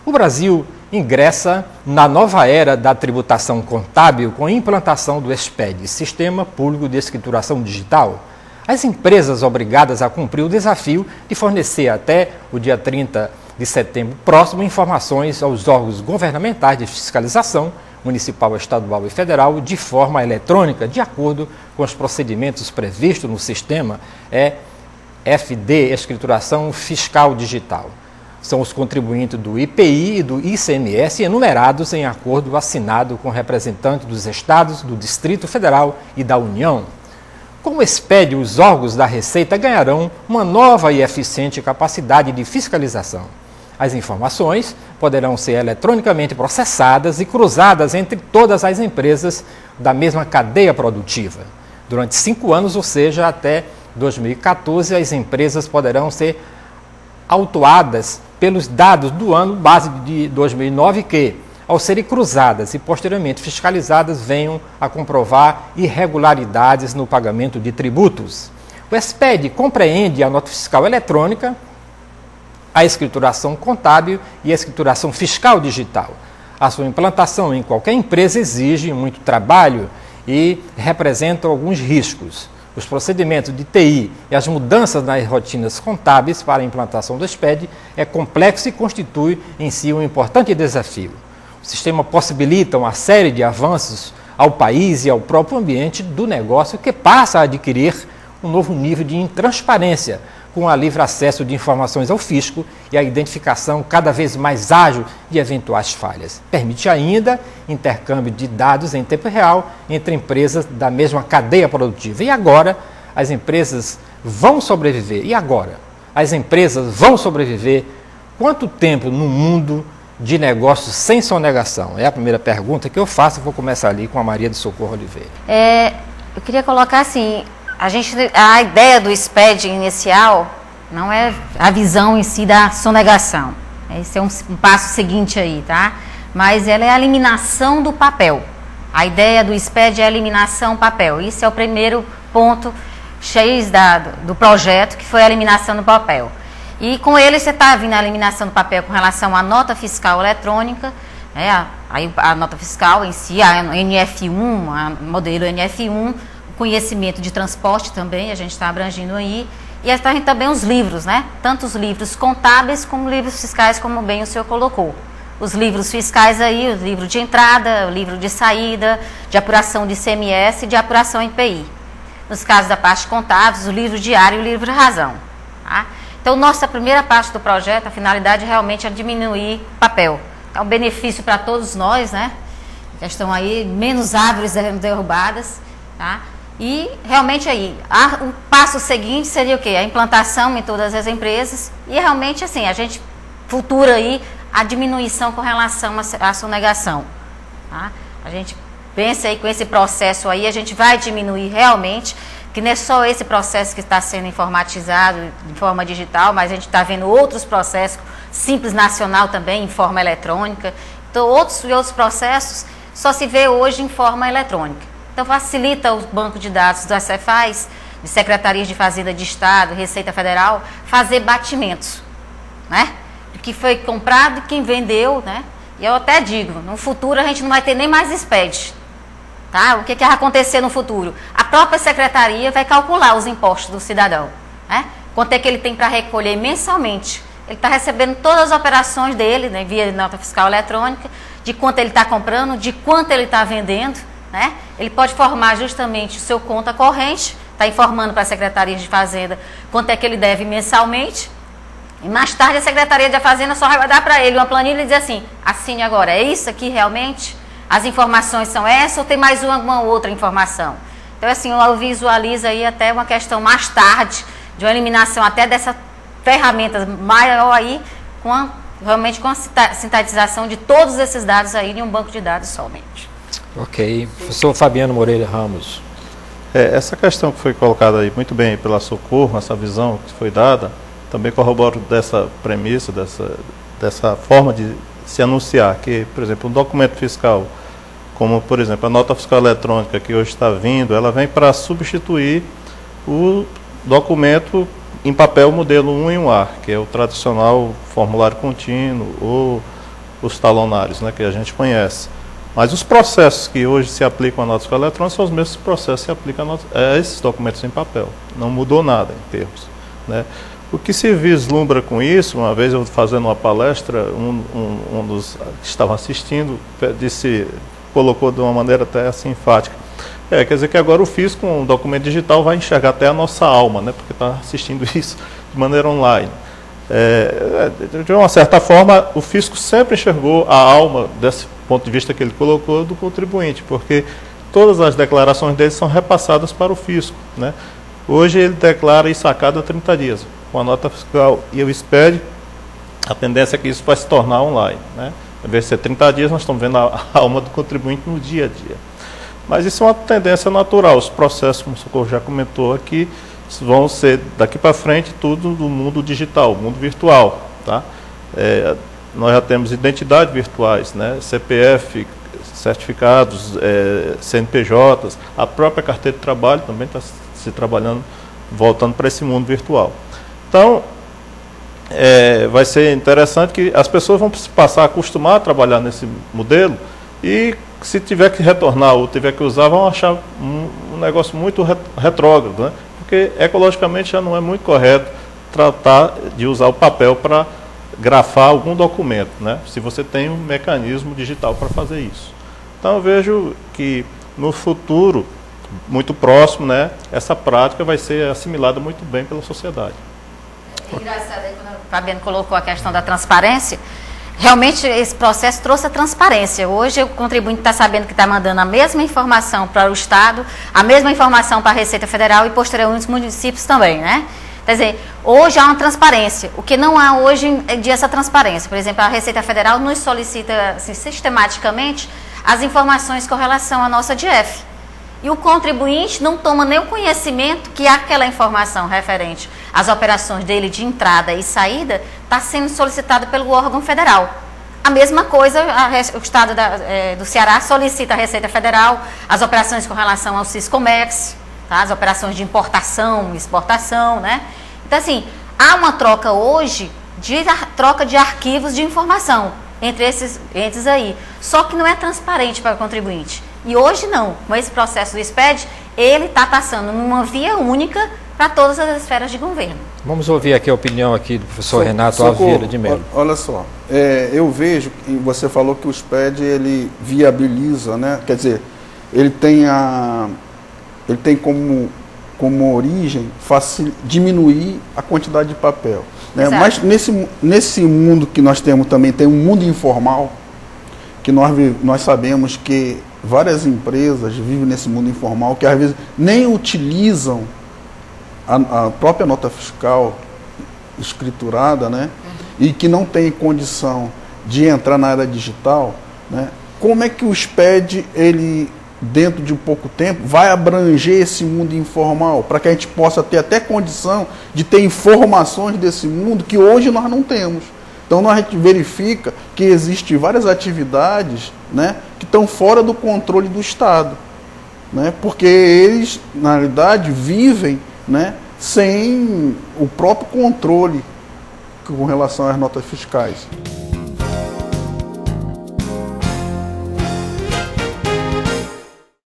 O Brasil ingressa na nova era da tributação contábil com a implantação do SPED, Sistema Público de Escrituração Digital. As empresas obrigadas a cumprir o desafio de fornecer até o dia 30 de setembro próximo informações aos órgãos governamentais de fiscalização, municipal, estadual e federal, de forma eletrônica, de acordo com os procedimentos previstos no sistema FD, Escrituração Fiscal Digital. São os contribuintes do IPI e do ICMS enumerados em acordo assinado com representantes dos estados, do Distrito Federal e da União. Com o SPED, os órgãos da Receita ganharão uma nova e eficiente capacidade de fiscalização. As informações poderão ser eletronicamente processadas e cruzadas entre todas as empresas da mesma cadeia produtiva. Durante 5 anos, ou seja, até 2014, as empresas poderão ser autuadas pelos dados do ano base de 2009 que, ao serem cruzadas e posteriormente fiscalizadas, venham a comprovar irregularidades no pagamento de tributos. O SPED compreende a nota fiscal eletrônica, a escrituração contábil e a escrituração fiscal digital. A sua implantação em qualquer empresa exige muito trabalho e representa alguns riscos. Os procedimentos de TI e as mudanças nas rotinas contábeis para a implantação do SPED é complexo e constitui em si um importante desafio. O sistema possibilita uma série de avanços ao país e ao próprio ambiente do negócio que passa a adquirir um novo nível de transparência, com a livre acesso de informações ao fisco e a identificação cada vez mais ágil de eventuais falhas. Permite ainda intercâmbio de dados em tempo real entre empresas da mesma cadeia produtiva. E agora, as empresas vão sobreviver. E agora? As empresas vão sobreviver quanto tempo no mundo de negócios sem sonegação? É a primeira pergunta que eu faço. Vou começar ali com a Maria de Socorro Oliveira. Eu queria colocar assim... A ideia do SPED inicial não é a visão em si da sonegação. Esse é um passo seguinte aí, tá? Mas ela é a eliminação do papel. A ideia do SPED é a eliminação do papel. Isso é o primeiro ponto X do projeto, que foi a eliminação do papel. E com ele você está vindo a eliminação do papel com relação à nota fiscal eletrônica, a nota fiscal em si, a NF1, a modelo NF1, conhecimento de transporte também, a gente está abrangindo aí, e também os livros, né? Tanto os livros contábeis como livros fiscais, como bem o senhor colocou. Os livros fiscais aí, o livro de entrada, o livro de saída, de apuração de ICMS e de apuração IPI. Nos casos da parte contábil, o livro diário e o livro de razão. Tá? Então, nossa primeira parte do projeto, a finalidade realmente é diminuir o papel. É um benefício para todos nós, né? Já estão aí menos árvores derrubadas, tá? E realmente aí, o passo seguinte seria o quê? A implantação em todas as empresas e realmente assim, a gente futura aí a diminuição com relação à sonegação. Tá? A gente pensa aí com esse processo aí, a gente vai diminuir realmente, que não é só esse processo que está sendo informatizado de forma digital, mas a gente está vendo outros processos, Simples Nacional também em forma eletrônica, então outros processos só se vê hoje em forma eletrônica. Então, facilita o banco de dados das Cefaz, de Secretarias de Fazenda de Estado, Receita Federal, fazer batimentos, né? Do que foi comprado e quem vendeu, né? E eu até digo, no futuro a gente não vai ter nem mais SPED, tá? O que vai acontecer no futuro? A própria Secretaria vai calcular os impostos do cidadão, né? Quanto é que ele tem para recolher mensalmente. Ele está recebendo todas as operações dele, né, via nota fiscal eletrônica, de quanto ele está comprando, de quanto ele está vendendo, né? Ele pode formar justamente o seu conta corrente, está informando para a Secretaria de Fazenda quanto é que ele deve mensalmente, e mais tarde a Secretaria de Fazenda só vai dar para ele uma planilha e dizer assim, assine agora, é isso aqui realmente? As informações são essas ou tem mais alguma outra informação? Então assim, eu visualizo aí até uma questão mais tarde, de uma eliminação até dessa ferramenta maior aí, realmente com a sintetização de todos esses dados aí em um banco de dados somente. Ok. Professor Fabiano Moreira Ramos. Essa questão que foi colocada aí muito bem pela Socorro, essa visão que foi dada, também corroboro dessa premissa, dessa forma de se anunciar que, por exemplo, um documento fiscal, como, por exemplo, a nota fiscal eletrônica que hoje está vindo, ela vem para substituir o documento em papel modelo 1 em 1A, que é o tradicional formulário contínuo ou os talonários, né, que a gente conhece. Mas os processos que hoje se aplicam à nota fiscal eletrônica são os mesmos processos que se aplicam a esses documentos em papel. Não mudou nada em termos, né? O que se vislumbra com isso, uma vez eu fazendo uma palestra, um dos que estavam assistindo colocou de uma maneira até assim enfática. Quer dizer que agora o fisco, com um documento digital, vai enxergar até a nossa alma, né? Porque está assistindo isso de maneira online. De uma certa forma, o fisco sempre enxergou a alma, desse ponto de vista que ele colocou, do contribuinte, porque todas as declarações dele são repassadas para o fisco, né? Hoje ele declara isso a cada 30 dias. Com a nota fiscal e o SPED, a tendência é que isso vai se tornar online, né? Em vez de ser 30 dias, nós estamos vendo a alma do contribuinte no dia a dia. Mas isso é uma tendência natural. Os processos, como o Socorro já comentou aqui, vão ser, daqui para frente, tudo do mundo digital, mundo virtual, tá? Nós já temos identidades virtuais, né? CPF, certificados, CNPJs, a própria carteira de trabalho também está se trabalhando, voltando para esse mundo virtual. Então, vai ser interessante que as pessoas vão passar a acostumar a trabalhar nesse modelo e, se tiver que retornar ou tiver que usar, vão achar um negócio muito retrógrado, né? Porque ecologicamente já não é muito correto tratar de usar o papel para grafar algum documento, né? Se você tem um mecanismo digital para fazer isso. Então eu vejo que no futuro, muito próximo, né, essa prática vai ser assimilada muito bem pela sociedade. É engraçado aí quando o Fabiano colocou a questão da transparência. Realmente esse processo trouxe a transparência. Hoje o contribuinte está sabendo que está mandando a mesma informação para o Estado, a mesma informação para a Receita Federal e posteriormente os municípios também, né? Quer dizer, hoje há uma transparência. O que não há hoje em dia essa transparência. Por exemplo, a Receita Federal nos solicita assim, sistematicamente as informações com relação à nossa DF. E o contribuinte não toma nem o conhecimento que aquela informação referente às operações dele de entrada e saída está sendo solicitada pelo órgão federal. A mesma coisa, o Estado do Ceará solicita à Receita Federal as operações com relação ao Siscomex, tá? As operações de importação, exportação, né? Então, assim, há uma troca hoje troca de arquivos de informação entre esses entes aí. Só que não é transparente para o contribuinte. E hoje não, com esse processo do SPED, ele está passando numa via única para todas as esferas de governo. Vamos ouvir aqui a opinião aqui do professor Renato Alvieira de Mello. Olha só, eu vejo, você falou que o SPED ele viabiliza, né? Quer dizer, ele tem como origem diminuir a quantidade de papel, né? Mas nesse mundo que nós temos também, tem um mundo informal, que nós sabemos que várias empresas vivem nesse mundo informal, que às vezes nem utilizam a própria nota fiscal escriturada, né? E que não tem condição de entrar na área digital, né? Como é que o SPED, ele, dentro de pouco tempo, vai abranger esse mundo informal, para que a gente possa ter até condição de ter informações desse mundo que hoje nós não temos. Então a gente verifica que existem várias atividades, né, que estão fora do controle do Estado, né, porque eles, na realidade, vivem, né, sem o próprio controle com relação às notas fiscais.